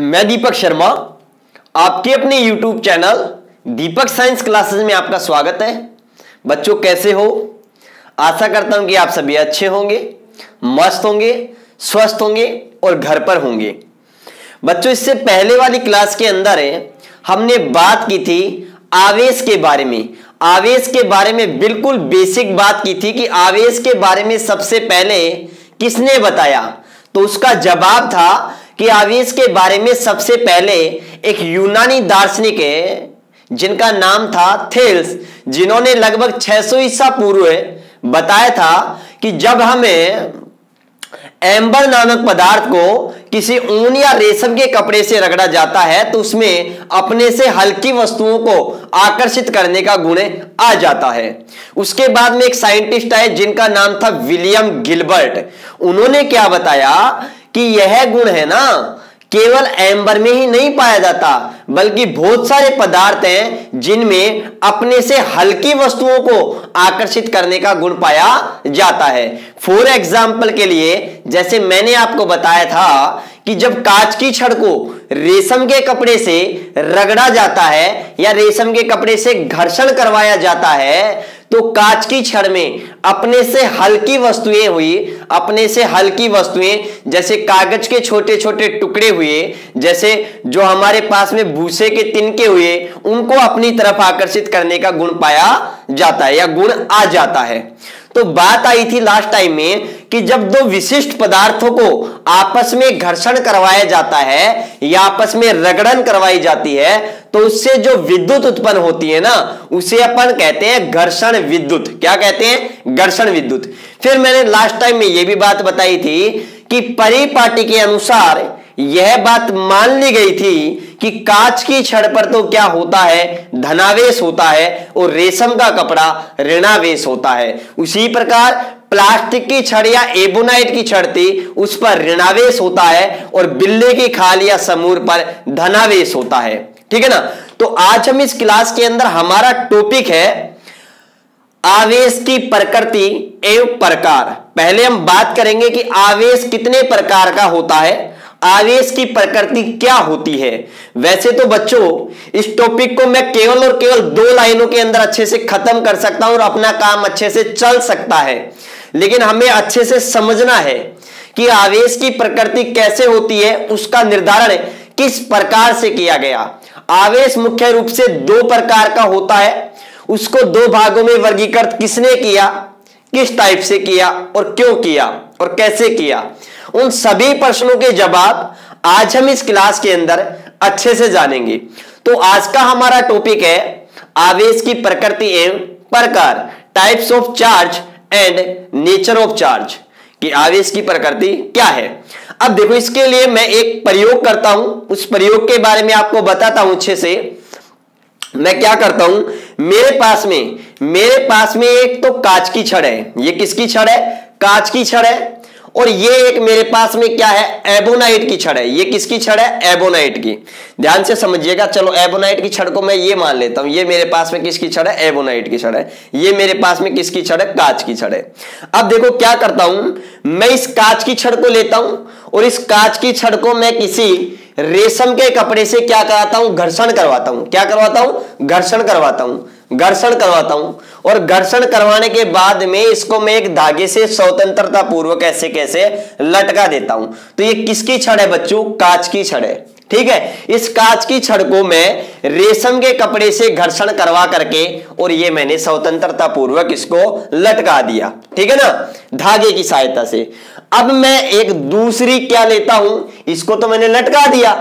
मैं दीपक शर्मा, आपके अपने YouTube चैनल दीपक साइंस क्लासेस में आपका स्वागत है। बच्चों कैसे हो? आशा करता हूं कि आप सभी अच्छे होंगे, मस्त होंगे, स्वस्थ होंगे और घर पर होंगे। बच्चों इससे पहले वाली क्लास के अंदर हमने बात की थी आवेश के बारे में। आवेश के बारे में बिल्कुल बेसिक बात की थी कि आवेश के बारे में सबसे पहले किसने बताया। तो उसका जवाब था कि आवेश के बारे में सबसे पहले एक यूनानी दार्शनिक है जिनका नाम था थेल्स, जिन्होंने लगभग 600 ईसा पूर्व बताया था कि जब हमें एम्बर नामक पदार्थ को किसी ऊन या रेशम के कपड़े से रगड़ा जाता है तो उसमें अपने से हल्की वस्तुओं को आकर्षित करने का गुण आ जाता है। उसके बाद में एक साइंटिस्ट आए जिनका नाम था विलियम गिलबर्ट। उन्होंने क्या बताया कि यह गुण है ना केवल एम्बर में ही नहीं पाया जाता, बल्कि बहुत सारे पदार्थ हैं जिनमें अपने से हल्की वस्तुओं को आकर्षित करने का गुण पाया जाता है। फॉर एग्जाम्पल के लिए जैसे मैंने आपको बताया था कि जब कांच की छड़ को रेशम के कपड़े से रगड़ा जाता है या रेशम के कपड़े से घर्षण करवाया जाता है तो कांच की छड़ में अपने से हल्की वस्तुएं जैसे कागज के छोटे छोटे टुकड़े हुए, जैसे जो हमारे पास में भूसे के तिनके हुए, उनको अपनी तरफ आकर्षित करने का गुण पाया जाता है या गुण आ जाता है। तो बात आई थी लास्ट टाइम में कि जब दो विशिष्ट पदार्थों को आपस में घर्षण करवाया जाता है या आपस में रगड़न करवाई जाती है तो उससे जो विद्युत उत्पन्न होती है ना उसे अपन कहते हैं घर्षण विद्युत। क्या कहते हैं? घर्षण विद्युत। फिर मैंने लास्ट टाइम में यह भी बात बताई थी कि परिपाटी के अनुसार यह बात मान ली गई थी कि कांच की छड़ पर तो क्या होता है, धनावेश होता है और रेशम का कपड़ा ऋणावेश होता है। उसी प्रकार प्लास्टिक की छड़ या एबोनाइट की छड़ थी उस पर ऋणावेश होता है और बिल्ले की खाल या समूर पर धनावेश होता है। ठीक है ना। तो आज हम इस क्लास के अंदर हमारा टॉपिक है आवेश की प्रकृति एवं प्रकार। पहले हम बात करेंगे कि आवेश कितने प्रकार का होता है, आवेश की प्रकृति क्या होती है। वैसे तो बच्चों इस टॉपिक को मैं केवल और केवल 2 लाइनों के अंदर अच्छे से खत्म कर सकता हूं और अपना काम अच्छे से चल सकता है, लेकिन हमें अच्छे से समझना है कि आवेश की प्रकृति कैसे होती है, उसका निर्धारण किस प्रकार से किया गया। आवेश मुख्य रूप से 2 प्रकार का होता है। उसको 2 भागों में वर्गीकृत किसने किया, किस टाइप से किया और क्यों किया और कैसे किया, उन सभी प्रश्नों के जवाब आज हम इस क्लास के अंदर अच्छे से जानेंगे। तो आज का हमारा टॉपिक है आवेश की प्रकृति एवं प्रकार, types of charge and nature of charge, कि आवेश की प्रकृति क्या है। अब देखो इसके लिए मैं एक प्रयोग करता हूं, उस प्रयोग के बारे में आपको बताता हूं अच्छे से। मैं क्या करता हूं, मेरे पास में एक तो कांच की छड़ है। ये किसकी छड़ है? कांच की छड़ है। और ये एक मेरे पास में क्या है? एबोनाइट की छड़ है। ये किसकी छड़ है? एबोनाइट की। ध्यान से समझिएगा। चलो एबोनाइट की छड़ को मैं ये मान लेता हूं, ये मेरे पास में किसकी छड़ है? एबोनाइट की छड़ है। ये मेरे पास में किसकी छड़ है? कांच की छड़ है। अब देखो क्या करता हूं, मैं इस कांच की छड़ को लेता हूं और इस कांच की छड़ को मैं किसी रेशम के कपड़े से क्या कराता हूं? घर्षण करवाता हूं। क्या करवाता हूं? घर्षण करवाता हूं। और घर्षण करवाने के बाद में इसको मैं एक धागे से स्वतंत्रता पूर्वक कैसे लटका देता हूं। तो ये किसकी छड़ है बच्चों? कांच की छड़ है। ठीक है। इस कांच की छड़ को मैं रेशम के कपड़े से घर्षण करवा करके और ये मैंने स्वतंत्रता पूर्वक इसको लटका दिया। ठीक है ना, धागे की सहायता से। अब मैं एक दूसरी क्या लेता हूं, इसको तो मैंने लटका दिया।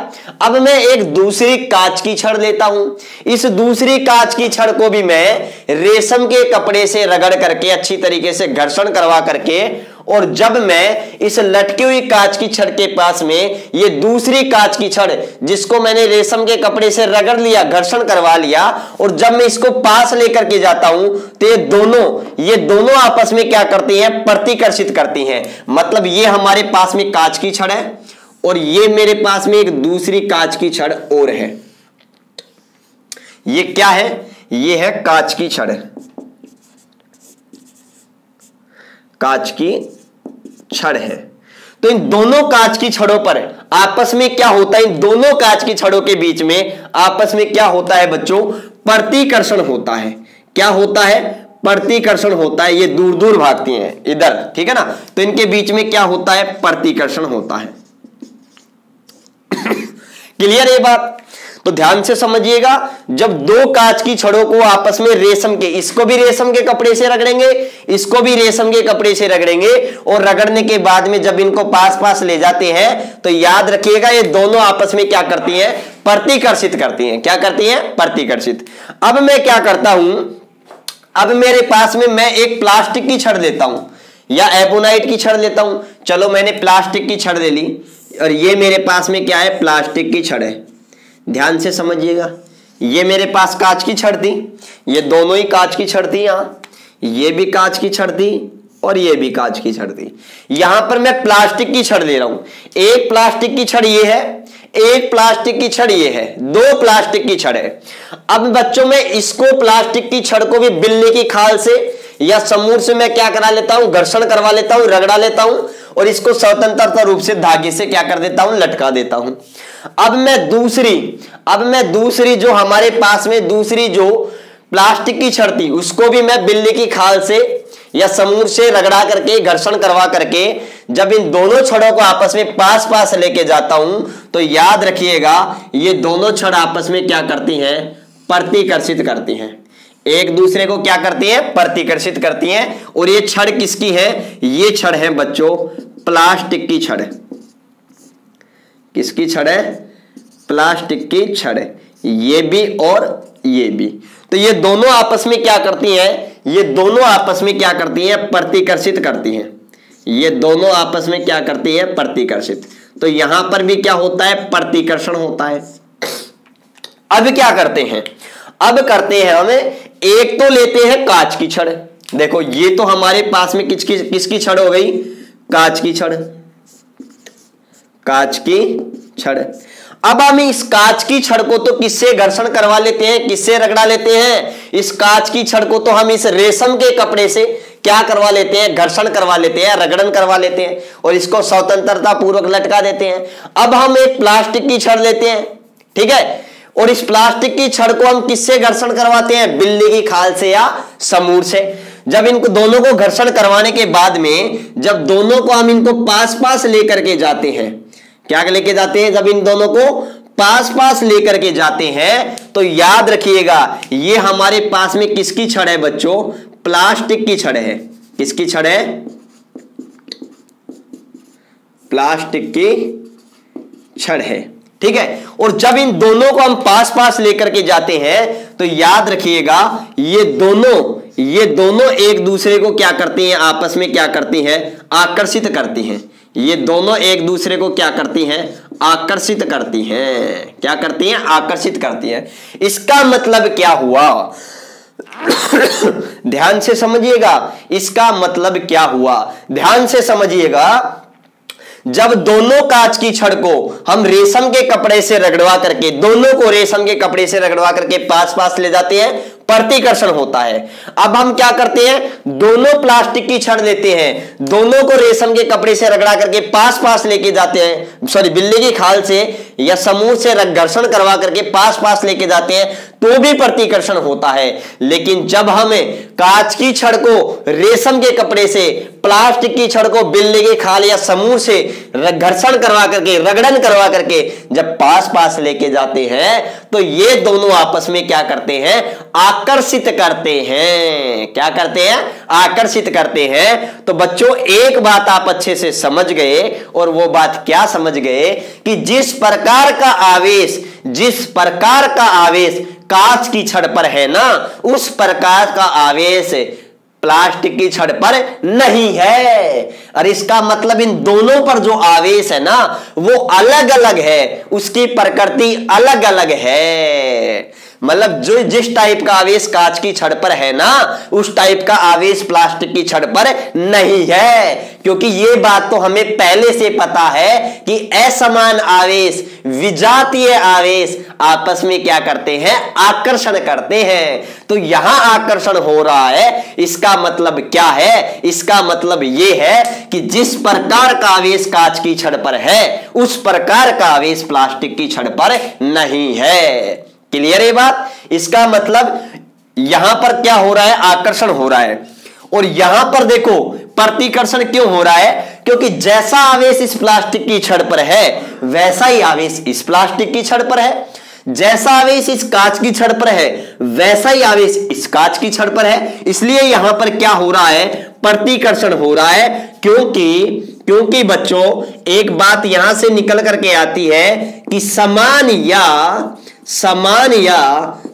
अब मैं एक दूसरी कांच की छड़ लेता हूं। इस दूसरी कांच की छड़ को भी मैं रेशम के कपड़े से रगड़ करके अच्छी तरीके से घर्षण करवा करके, और जब मैं इस लटकी हुई कांच की छड़ के पास में ये दूसरी कांच की छड़ जिसको मैंने रेशम के कपड़े से रगड़ लिया, घर्षण करवा लिया, और जब मैं इसको पास लेकर के जाता हूं तो ये दोनों आपस में क्या करती हैं? प्रतिकर्षित करती हैं। मतलब ये हमारे पास में कांच की छड़ है और ये मेरे पास में एक दूसरी कांच की छड़ और है। ये क्या है? ये है कांच की छड़, कांच की छड़ है। तो इन दोनों कांच की छड़ों पर आपस में क्या होता है, इन दोनों कांच की छड़ों के बीच में आपस में क्या होता है बच्चों, प्रतिकर्षण होता है। क्या होता है, प्रतिकर्षण होता है। ये दूर दूर भागती हैं इधर, ठीक है ना, तो इनके बीच में क्या होता है, प्रतिकर्षण होता है। क्लियर है बात? तो ध्यान से समझिएगा, जब दो कांच की छड़ों को आपस में रेशम के, इसको भी रेशम के कपड़े से रगड़ेंगे, इसको भी रेशम के कपड़े से रगड़ेंगे, और रगड़ने के बाद में जब इनको पास पास ले जाते हैं तो याद रखिएगा ये दोनों आपस में क्या करती हैं, प्रतिकर्षित करती हैं। क्या करती हैं, प्रतिकर्षित। अब मैं क्या करता हूं, अब मेरे पास में मैं एक प्लास्टिक की छड़ लेता हूं या एबोनाइट की छड़ लेता हूं। चलो मैंने प्लास्टिक की छड़ ले ली, और ये मेरे पास में क्या है, प्लास्टिक की छड़ है। ध्यान से समझिएगा, ये मेरे पास कांच की छड़ थी, ये दोनों ही कांच की छड़ थी, यहां ये भी कांच की छड़ थी और ये भी कांच की छड़ थी। यहां पर मैं प्लास्टिक की छड़ ले रहा हूं, एक प्लास्टिक की छड़ ये है, एक प्लास्टिक की छड़ ये है, दो प्लास्टिक की छड़ है। अब बच्चों में इसको, प्लास्टिक की छड़ को भी बिल्ली की खाल से या समूर से मैं क्या करा लेता हूं, घर्षण करवा लेता हूं, रगड़ा लेता हूं, और इसको स्वतंत्रता रूप से धागे से क्या कर देता हूं, लटका देता हूं। अब मैं दूसरी जो हमारे पास में दूसरी जो प्लास्टिक की छड़ थी उसको भी मैं बिल्ली की खाल से या समूर से रगड़ा करके, घर्षण करवा करके जब इन दोनों छड़ों को आपस में पास पास लेके जाता हूं तो याद रखिएगा ये दोनों छड़ आपस में क्या करती हैं, प्रतिकर्षित करती हैं। एक दूसरे को क्या करती हैं, प्रतिकर्षित करती हैं। और ये छड़ किसकी है, ये छड़ है बच्चों प्लास्टिक की छड़। किसकी छड़ है, प्लास्टिक की छड़। ये भी और ये भी, तो ये दोनों आपस में क्या करती हैं, ये दोनों आपस में क्या करती हैं, प्रतिकर्षित करती हैं। ये दोनों आपस में क्या करती हैं, प्रतिकर्षित। तो यहां पर भी क्या होता है, प्रतिकर्षण होता है। अब क्या करते हैं, अब करते हैं हमें, एक तो लेते हैं कांच की छड़। देखो ये तो हमारे पास में किसकी छड़ हो गई, कांच की छड़, कांच की छड़। अब हम इस कांच की छड़ को तो किससे घर्षण करवा लेते हैं, किससे रगड़ा लेते हैं, इस कांच की छड़ को तो हम इस रेशम के कपड़े से क्या करवा लेते हैं, घर्षण करवा लेते हैं, रगड़न करवा लेते हैं, और इसको स्वतंत्रता पूर्वक लटका देते हैं। अब हम एक प्लास्टिक की छड़ लेते हैं, ठीक है, और इस प्लास्टिक की छड़ को हम किससे घर्षण करवाते हैं, बिल्ली की खाल से या समूर से। जब इनको दोनों को घर्षण करवाने के बाद में जब दोनों को हम इनको पास पास लेकर के जाते हैं, क्या लेके जाते हैं, जब इन दोनों को पास पास लेकर के जाते हैं तो याद रखिएगा ये हमारे पास में किसकी छड़ है बच्चों, प्लास्टिक की छड़ है। किसकी छड़ है, प्लास्टिक की छड़ है, ठीक है। और जब इन दोनों को हम पास पास लेकर के जाते हैं तो याद रखिएगा ये दोनों एक दूसरे को क्या करती हैं, आपस में क्या करती हैं, आकर्षित करती हैं। ये दोनों एक दूसरे को क्या करती हैं, आकर्षित करती हैं। क्या करती हैं, आकर्षित करती हैं। इसका मतलब क्या हुआ ध्यान से समझिएगा, इसका मतलब क्या हुआ, ध्यान से समझिएगा। जब दोनों कांच की छड़ को हम रेशम के कपड़े से रगड़वा करके, दोनों को रेशम के कपड़े से रगड़वा करके पास पास ले जाते हैं, प्रतिकर्षण होता है। अब हम क्या करते हैं, दोनों प्लास्टिक की छड़ लेते हैं, दोनों को रेशम के कपड़े से रगड़ा करके पास पास लेके जाते हैं, सॉरी बिल्ली की खाल से या समूह से घर्षण करवा करके पास पास लेके जाते हैं, तो भी प्रतिकर्षण होता है। लेकिन जब हमें कांच की छड़ को रेशम के कपड़े से, प्लास्टिक की छड़ को बिल्ली की खाल या समूह से घर्षण करवा करके, रगड़न करवा करके जब पास पास लेके जाते हैं तो ये दोनों आपस में क्या करते हैं, आकर्षित करते हैं। क्या करते हैं, आकर्षित करते हैं। तो बच्चों एक बात आप अच्छे से समझ गए, और वो बात क्या समझ गए कि जिस प्रकार का आवेश कांच की छड़ पर है ना, उस प्रकार का आवेश प्लास्टिक की छड़ पर नहीं है। और इसका मतलब इन दोनों पर जो आवेश है ना वो अलग अलग है, उसकी प्रकृति अलग अलग है। मतलब जो जिस टाइप का आवेश कांच की छड़ पर है ना, उस टाइप का आवेश प्लास्टिक की छड़ पर नहीं है। क्योंकि ये बात तो हमें पहले से पता है कि असमान आवेश, विजातीय आवेश आपस में क्या करते हैं, आकर्षण करते हैं। तो यहां आकर्षण हो रहा है, इसका मतलब क्या है, इसका मतलब यह है कि जिस प्रकार का आवेश कांच की छड़ पर है उस प्रकार का आवेश प्लास्टिक की छड़ पर नहीं है। क्लियर है बात? इसका मतलब यहां पर क्या हो रहा है, आकर्षण हो रहा है। और यहां पर देखो प्रतिकर्षण क्यों हो रहा है, क्योंकि जैसा आवेश इस प्लास्टिक की छड़ पर है वैसा ही आवेश इस प्लास्टिक की छड़ पर है, जैसा आवेश इस कांच की छड़ पर है वैसा ही आवेश इस कांच की छड़ पर है। इसलिए यहां पर क्या हो रहा है, प्रतिकर्षण हो रहा है। क्योंकि बच्चों एक बात यहां से निकल करके आती है कि समान या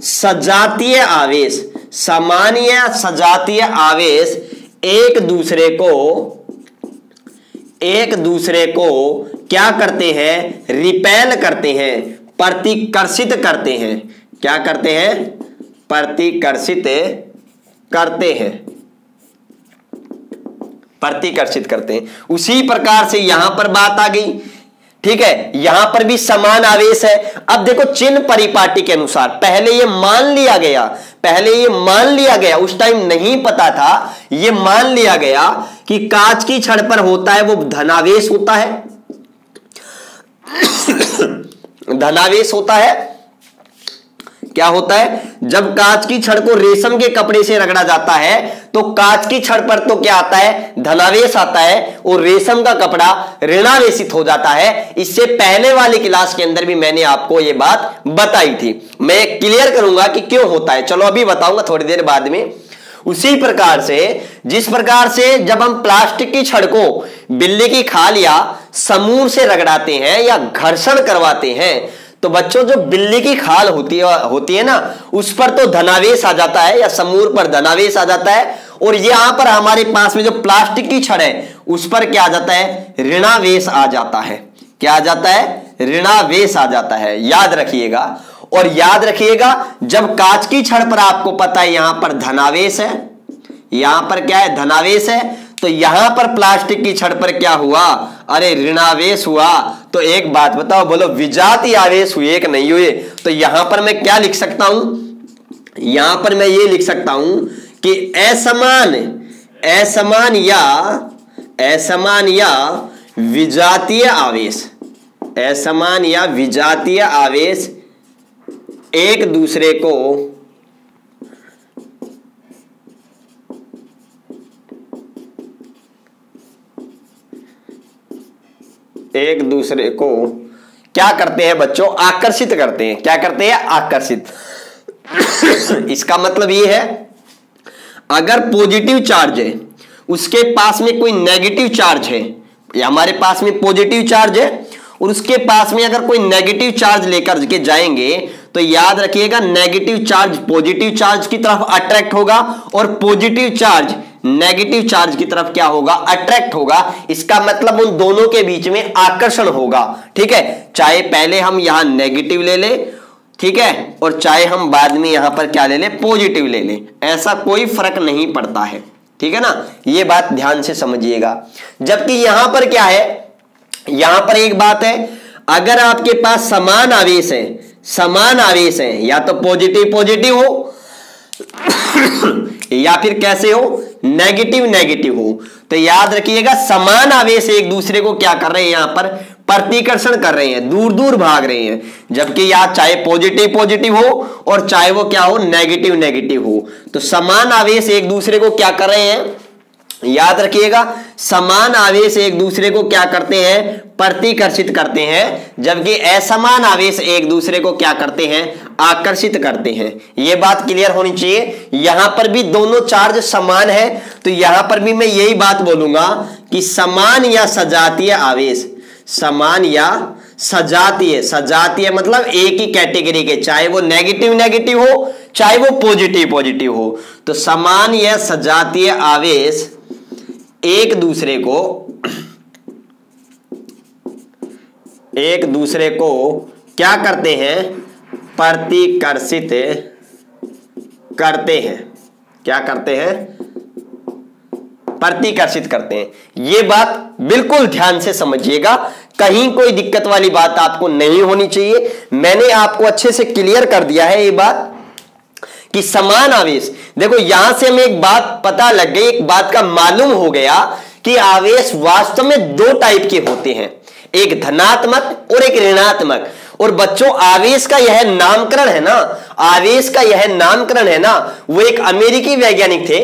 सजातीय आवेश, समान या सजातीय आवेश एक दूसरे को क्या करते हैं, रिपेल करते हैं, प्रतिकर्षित करते हैं। क्या करते हैं, प्रतिकर्षित करते हैं। उसी प्रकार से यहां पर बात आ गई। ठीक है, यहां पर भी समान आवेश है। अब देखो चिन्ह परिपाटी के अनुसार पहले ये मान लिया गया, उस टाइम नहीं पता था, ये मान लिया गया कि कांच की छड़ पर होता है वो धनावेश होता है, धनावेश होता है। क्या होता है, जब कांच की छड़ को रेशम के कपड़े से रगड़ा जाता है तो कांच की छड़ पर तो क्या आता है, धनावेश आता है, और रेशम का कपड़ा ऋणावेशित हो जाता है। इससे पहले वाली क्लास के अंदर भी मैंने आपको यह बात बताई थी। मैं क्लियर करूंगा कि क्यों होता है, चलो अभी बताऊंगा थोड़ी देर बाद में। उसी प्रकार से जिस प्रकार से जब हम प्लास्टिक की छड़ को बिल्ली की खाल या समूर से रगड़ाते हैं या घर्षण करवाते हैं, तो बच्चों जो बिल्ली की खाल होती है ना, उस पर तो धनावेश आ जाता है या समूर पर धनावेश आ जाता है, और यहां पर हमारे पास में जो प्लास्टिक की छड़ है उस पर क्या आ जाता है, ऋणावेश आ जाता है। क्या आ जाता है, ऋणावेश आ जाता है। याद रखिएगा। और याद रखिएगा जब कांच की छड़ पर आपको पता है यहां पर धनावेश है, यहां पर क्या है, धनावेश है, तो यहां पर प्लास्टिक की छड़ पर क्या हुआ, अरे ऋणावेश हुआ। तो एक बात बताओ, बोलो विजातीय आवेश हुए कि नहीं हुए? तो यहां पर मैं क्या लिख सकता हूं, यहां पर मैं ये लिख सकता हूं कि असमान या विजातीय आवेश, असमान या विजातीय आवेश एक दूसरे को क्या करते हैं बच्चों, आकर्षित करते हैं। क्या करते हैं, आकर्षित। इसका मतलब ये है अगर पॉजिटिव चार्ज है उसके पास में कोई नेगेटिव चार्ज है, या हमारे पास में पॉजिटिव चार्ज है और उसके पास में अगर कोई नेगेटिव चार्ज लेकर के जाएंगे तो याद रखिएगा नेगेटिव चार्ज पॉजिटिव चार्ज की तरफ अट्रैक्ट होगा और पॉजिटिव चार्ज नेगेटिव चार्ज की तरफ क्या होगा, अट्रैक्ट होगा। इसका मतलब उन दोनों के बीच में आकर्षण होगा। ठीक है, चाहे पहले हम यहां नेगेटिव ले ले, ठीक है, और चाहे हम बाद में यहां पर क्या ले ले, पॉजिटिव ले ले, ऐसा कोई फर्क नहीं पड़ता है। ठीक है ना, ये बात ध्यान से समझिएगा। जबकि यहां पर क्या है, यहां पर एक बात है, अगर आपके पास समान आवेश है, या तो पॉजिटिव पॉजिटिव हो या फिर कैसे हो, नेगेटिव नेगेटिव हो, तो याद रखिएगा समान आवेश एक दूसरे को क्या कर रहे हैं, यहां पर प्रतिकर्षण कर रहे हैं, दूर दूर भाग रहे हैं। जबकि यहां चाहे पॉजिटिव पॉजिटिव हो और चाहे वो क्या हो, नेगेटिव नेगेटिव हो, तो समान आवेश एक दूसरे को क्या कर रहे हैं, याद रखिएगा समान आवेश एक दूसरे को क्या करते हैं, प्रतिकर्षित करते हैं, जबकि असमान आवेश एक दूसरे को क्या करते हैं, आकर्षित करते हैं। यह बात क्लियर होनी चाहिए। यहां पर भी दोनों चार्ज समान है, तो यहां पर भी मैं यही बात बोलूंगा कि समान या सजातीय आवेश, समान या सजातीय, सजातीय मतलब एक ही कैटेगरी के, चाहे वो नेगेटिव नेगेटिव हो चाहे वो पॉजिटिव पॉजिटिव हो, तो समान या सजातीय आवेश एक दूसरे को क्या करते हैं, प्रतिकर्षित करते हैं। क्या करते हैं? प्रतिकर्षित करते हैं। ये बात बिल्कुल ध्यान से समझिएगा, कहीं कोई दिक्कत वाली बात आपको नहीं होनी चाहिए। मैंने आपको अच्छे से क्लियर कर दिया है ये बात कि समान आवेश, देखो यहां से हमें एक बात पता लग गई, एक बात का मालूम हो गया कि आवेश वास्तव में दो टाइप के होते हैं, एक धनात्मक और एक ऋणात्मक। और बच्चों आवेश का यह नामकरण है ना, आवेश का यह नामकरण है ना, वो एक अमेरिकी वैज्ञानिक थे।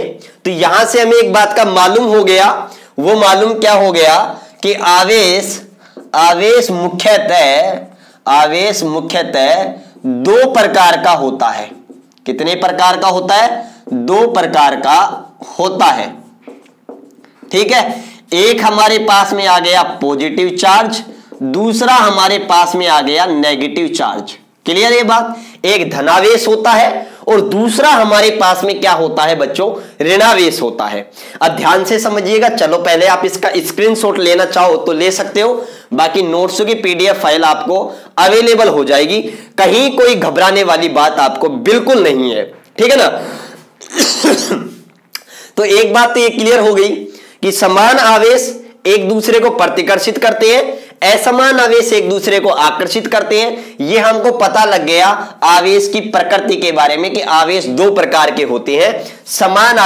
तो यहां से हमें एक बात का मालूम हो गया, वो मालूम क्या हो गया कि आवेश मुख्यतः दो प्रकार का होता है। कितने प्रकार का होता है? दो प्रकार का होता है। ठीक है, एक हमारे पास में आ गया पॉजिटिव चार्ज, दूसरा हमारे पास में आ गया नेगेटिव चार्ज। क्लियर ये बात? एक धनावेश होता है और दूसरा हमारे पास में क्या होता है बच्चों? ऋणावेश होता है। अब ध्यान से समझिएगा। चलो पहले आप इसका स्क्रीनशॉट लेना चाहो तो ले सकते हो, बाकी नोट्स की पीडीएफ फाइल आपको अवेलेबल हो जाएगी। कहीं कोई घबराने वाली बात आपको बिल्कुल नहीं है, ठीक है ना। तो एक बात तो ये क्लियर हो गई कि समान आवेश एक दूसरे को प्रतिकर्षित करते हैं, असमान आवेश एक दूसरे को आकर्षित करते हैं। ये हमको पता लग गया आवेश की प्रकृति के बारे में कि आवेश दो प्रकार के होते हैं। समान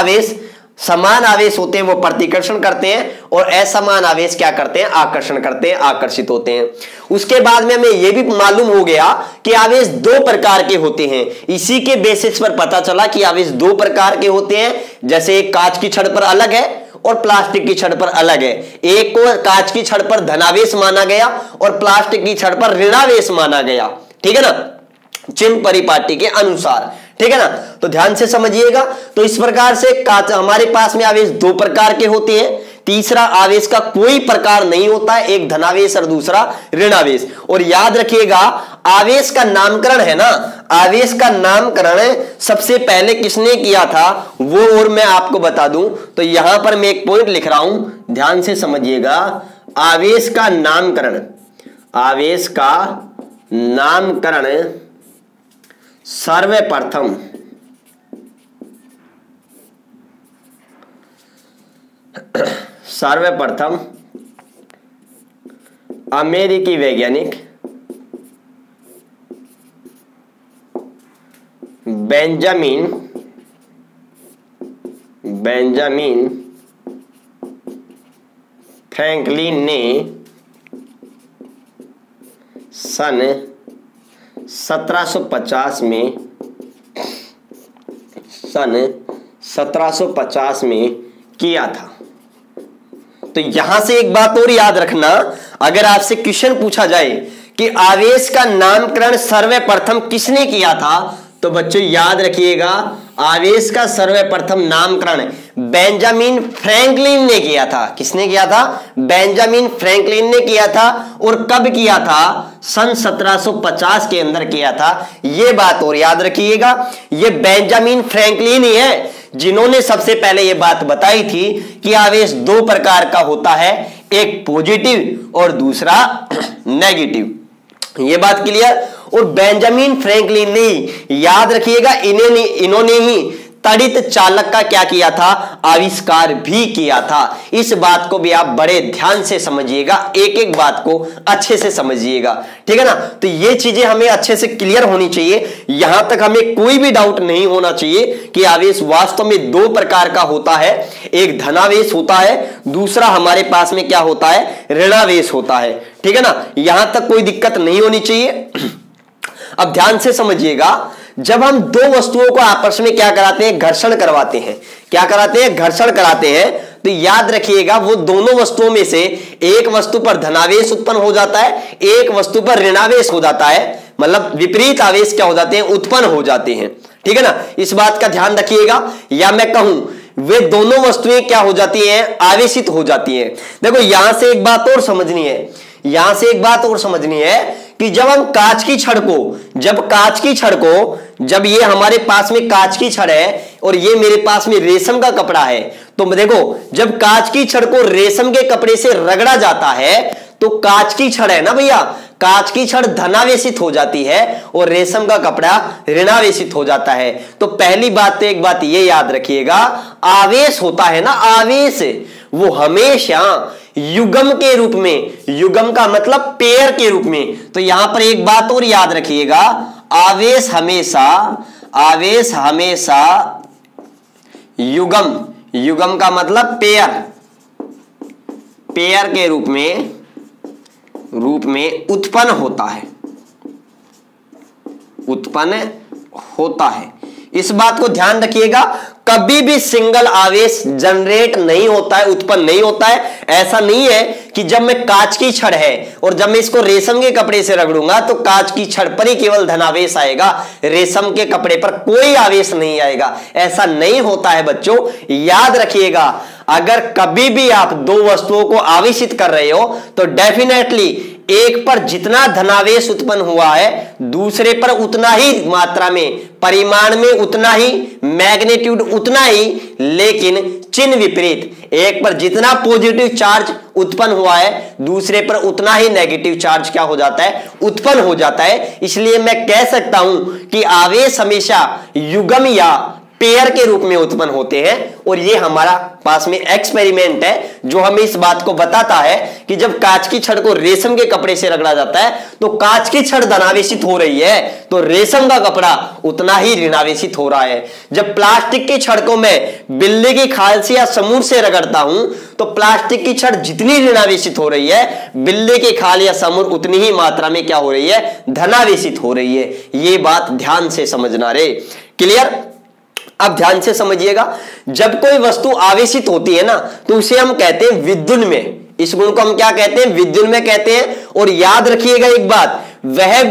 आवेश होते हैं वो प्रतिकर्षण करते हैं, और असमान आवेश क्या करते हैं? आकर्षण करते हैं, आकर्षित होते हैं। उसके बाद में हमें यह भी मालूम हो गया कि आवेश दो प्रकार के होते हैं। इसी के बेसिस पर पता चला कि आवेश दो प्रकार के होते हैं। जैसे एक कांच की छड़ पर अलग है और प्लास्टिक की छड़ पर अलग है। एक को कांच की छड़ पर धनावेश माना गया और प्लास्टिक की छड़ पर ऋणावेश माना गया, ठीक है ना, चिन्ह परिपाटी के अनुसार, ठीक है ना। तो ध्यान से समझिएगा। तो इस प्रकार से हमारे पास में आवेश दो प्रकार के होते हैं। तीसरा आवेश का कोई प्रकार नहीं होता है, एक धनावेश और दूसरा ऋणावेश। और याद रखिएगा आवेश का नामकरण है ना, आवेश का नामकरण सबसे पहले किसने किया था वो और मैं आपको बता दूं। तो यहां पर मैं एक पॉइंट लिख रहा हूं, ध्यान से समझिएगा। आवेश का नामकरण सर्वप्रथम अमेरिकी वैज्ञानिक बेंजामिन फ्रैंकलिन ने सन 1750 में किया था। तो यहां से एक बात और याद रखना, अगर आपसे क्वेश्चन पूछा जाए कि आवेश का नामकरण सर्वप्रथम किसने किया था, तो बच्चों याद रखिएगा आवेश का सर्वप्रथम नामकरण बेंजामिन फ्रैंकलिन ने किया था। किसने किया था? बेंजामिन फ्रैंकलिन ने किया था। और कब किया था? सन 1750 के अंदर किया था। यह बात और याद रखिएगा, यह बेंजामिन फ्रैंकलिन ही है जिन्होंने सबसे पहले यह बात बताई थी कि आवेश दो प्रकार का होता है, एक पॉजिटिव और दूसरा नेगेटिव। यह बात क्लियर। और बेंजामिन फ्रैंकलिन ने, याद रखिएगा, इन्होंने ही तड़ित चालक का क्या किया था? आविष्कार भी किया था। इस बात को भी आप बड़े ध्यान से समझिएगा, एक एक बात को अच्छे से समझिएगा, ठीक है ना। तो ये चीजें हमें अच्छे से क्लियर होनी चाहिए। यहां तक हमें कोई भी डाउट नहीं होना चाहिए कि आवेश वास्तव में दो प्रकार का होता है, एक धनावेश होता है, दूसरा हमारे पास में क्या होता है? ऋणावेश होता है, ठीक है ना। यहां तक कोई दिक्कत नहीं होनी चाहिए। अब ध्यान से समझिएगा, जब हम दो वस्तुओं को आपस में क्या कराते हैं? घर्षण करवाते हैं। क्या कराते हैं? घर्षण कराते हैं। तो याद रखिएगा वो दोनों वस्तुओं में से एक वस्तु पर धनावेश उत्पन्न हो जाता है, एक वस्तु पर ऋणावेश हो जाता है, मतलब विपरीत आवेश क्या हो जाते हैं? उत्पन्न हो जाते हैं, ठीक है ना। इस बात का ध्यान रखिएगा। या मैं कहूं वे दोनों वस्तुएं क्या हो जाती हैं? आवेशित हो जाती हैं। देखो यहां से एक बात और समझनी है, कि जब हम कांच की छड़ को जब ये हमारे पास में कांच की छड़ है और ये मेरे पास में रेशम का कपड़ा है, तो देखो जब कांच की छड़ को रेशम के कपड़े से रगड़ा जाता है तो कांच की छड़ है ना भैया, कांच की छड़ धनावेशित हो जाती है और रेशम का कपड़ा ऋणावेशित हो जाता है। तो पहली बात तो एक बात ये याद रखिएगा, आवेश होता है ना, आवेश वो हमेशा युग्म के रूप में, युग्म का मतलब पेयर के रूप में। तो यहां पर एक बात और याद रखिएगा, आवेश हमेशा युग्म, युग्म का मतलब पेयर, पेयर के रूप में उत्पन्न होता है। इस बात को ध्यान रखिएगा, कभी भी सिंगल आवेश जनरेट नहीं होता है, उत्पन्न नहीं होता है। ऐसा नहीं है कि जब मैं कांच की छड़ है और जब मैं इसको रेशम के कपड़े से रगड़ूंगा तो कांच की छड़ पर ही केवल धनावेश आएगा, रेशम के कपड़े पर कोई आवेश नहीं आएगा। ऐसा नहीं होता है बच्चों, याद रखिएगा। अगर कभी भी आप दो वस्तुओं को आवेशित कर रहे हो तो डेफिनेटली एक पर जितना धनावेश उत्पन्न हुआ है दूसरे पर उतना ही मात्रा में, परिमाण में उतना ही, मैग्नीट्यूड उतना ही, लेकिन चिन्ह विपरीत। एक पर जितना पॉजिटिव चार्ज उत्पन्न हुआ है दूसरे पर उतना ही नेगेटिव चार्ज क्या हो जाता है, उत्पन्न हो जाता है। इसलिए मैं कह सकता हूं कि आवेश हमेशा युग्म या पेयर के रूप में उत्पन्न होते हैं। और ये हमारा पास में एक्सपेरिमेंट है जो हमें इस बात को बताता है कि जब कांच की छड़ को रेशम के कपड़े से रगड़ा जाता है तो कांच की छड़ धनावेशित हो रही है तो रेशम का कपड़ा उतना ही ऋणावेशित हो रहा है। जब प्लास्टिक की छड़ को मैं बिल्ली की खाल से या समूर से रगड़ता हूं तो प्लास्टिक की छड़ जितनी ऋणावेशित हो रही है बिल्ली की खाल या समूर उतनी ही मात्रा में क्या हो रही है, धनावेशित हो रही है। ये बात ध्यान से समझना रे, क्लियर। अब ध्यान से समझिएगा, जब कोई वस्तु आवेशित होती है ना तो उसे हम कहते हैं विद्युन्मय। इस गुण को हम क्या कहते हैं, विद्युन्मय कहते हैं। और याद रखिएगा एक बात, वह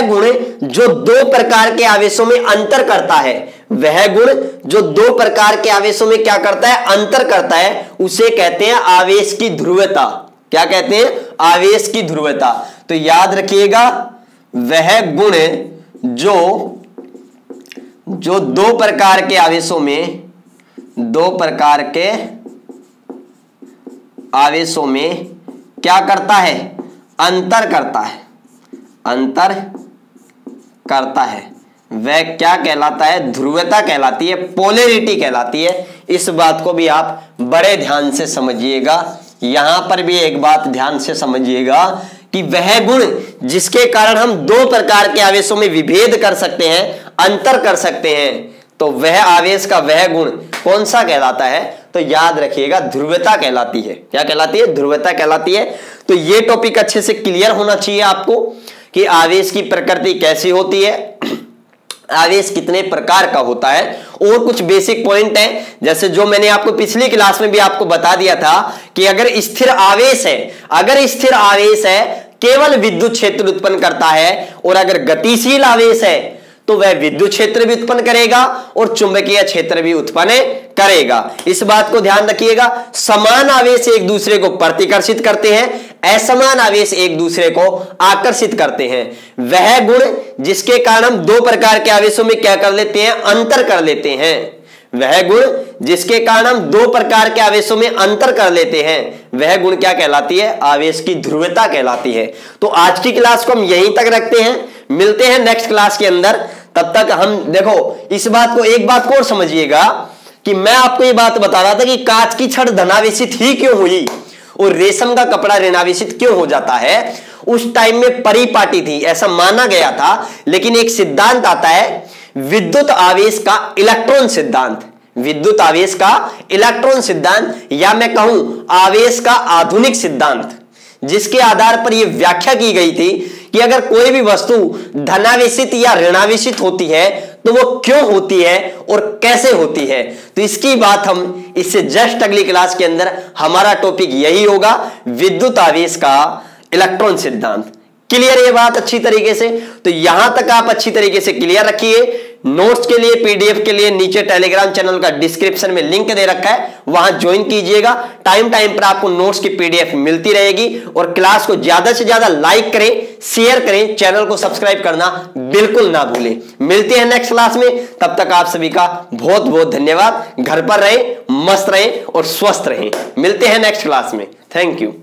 गुण जो दो प्रकार के आवेशों में अंतर करता है, वह गुण जो दो प्रकार के आवेशों में क्या करता है, अंतर करता है, उसे कहते हैं आवेश की ध्रुवता। क्या कहते हैं, आवेश की ध्रुवता। तो याद रखिएगा, वह गुण जो दो प्रकार के आवेशों में क्या करता है, अंतर करता है, वह क्या कहलाता है, ध्रुवता कहलाती है, पोलैरिटी कहलाती है। इस बात को भी आप बड़े ध्यान से समझिएगा। यहां पर भी एक बात ध्यान से समझिएगा कि वह गुण जिसके कारण हम दो प्रकार के आवेशों में विभेद कर सकते हैं, अंतर कर सकते हैं, तो वह आवेश का वह गुण कौन सा कहलाता है, तो याद रखिएगा ध्रुवता कहलाती है। क्या कहलाती है, ध्रुवता कहलाती है। तो ये टॉपिक अच्छे से क्लियर होना चाहिए आपको कि आवेश की प्रकृति कैसी होती है, आवेश कितने प्रकार का होता है। और कुछ बेसिक पॉइंट हैं, जैसे जो मैंने आपको पिछली क्लास में भी आपको बता दिया था कि अगर स्थिर आवेश है केवल विद्युत क्षेत्र उत्पन्न करता है, और अगर गतिशील आवेश है तो वह विद्युत क्षेत्र भी उत्पन्न करेगा और चुंबकीय क्षेत्र भी उत्पन्न करेगा। इस बात को ध्यान रखिएगा। समान आवेश एक दूसरे को प्रतिकर्षित करते हैं, असमान आवेश एक दूसरे को आकर्षित करते हैं। वह गुण जिसके कारण हम दो प्रकार के आवेशों में क्या कर लेते हैं, अंतर कर लेते हैं, वह गुण जिसके कारण हम दो प्रकार के आवेशों में अंतर कर लेते हैं, वह गुण क्या कहलाती है, आवेश की ध्रुवता कहलाती है। तो आज की क्लास को हम यहीं तक रखते हैं, मिलते हैं नेक्स्ट क्लास के अंदर। तब तक हम देखो इस बात को, एक बात को और समझिएगा कि मैं आपको ये बात बता रहा था कि कांच की छड़ धनावेशित ही क्यों हुई और रेशम का कपड़ा ऋणावेशित क्यों हो जाता है। उस टाइम में परिपाटी थी, ऐसा माना गया था, लेकिन एक सिद्धांत आता है विद्युत आवेश का इलेक्ट्रॉन सिद्धांत, विद्युत आवेश का इलेक्ट्रॉन सिद्धांत, या मैं कहूं आवेश का आधुनिक सिद्धांत, जिसके आधार पर यह व्याख्या की गई थी कि अगर कोई भी वस्तु धनावेशित या ऋणावेशित होती है तो वो क्यों होती है और कैसे होती है। तो इसकी बात हम इससे जस्ट अगली क्लास के अंदर, हमारा टॉपिक यही होगा, विद्युत आवेश का इलेक्ट्रॉन सिद्धांत। क्लियर ये बात अच्छी तरीके से। तो यहां तक आप अच्छी तरीके से क्लियर रखिए। नोट्स के लिए, पीडीएफ के लिए नीचे टेलीग्राम चैनल का डिस्क्रिप्शन में लिंक दे रखा है, वहां ज्वाइन कीजिएगा। टाइम टाइम पर आपको नोट्स की पीडीएफ मिलती रहेगी। और क्लास को ज्यादा से ज्यादा लाइक करें, शेयर करें, चैनल को सब्सक्राइब करना बिल्कुल ना भूलें। मिलते हैं नेक्स्ट क्लास में, तब तक आप सभी का बहुत बहुत धन्यवाद। घर पर रहें, मस्त रहें और स्वस्थ रहें। मिलते हैं नेक्स्ट क्लास में। Thank you.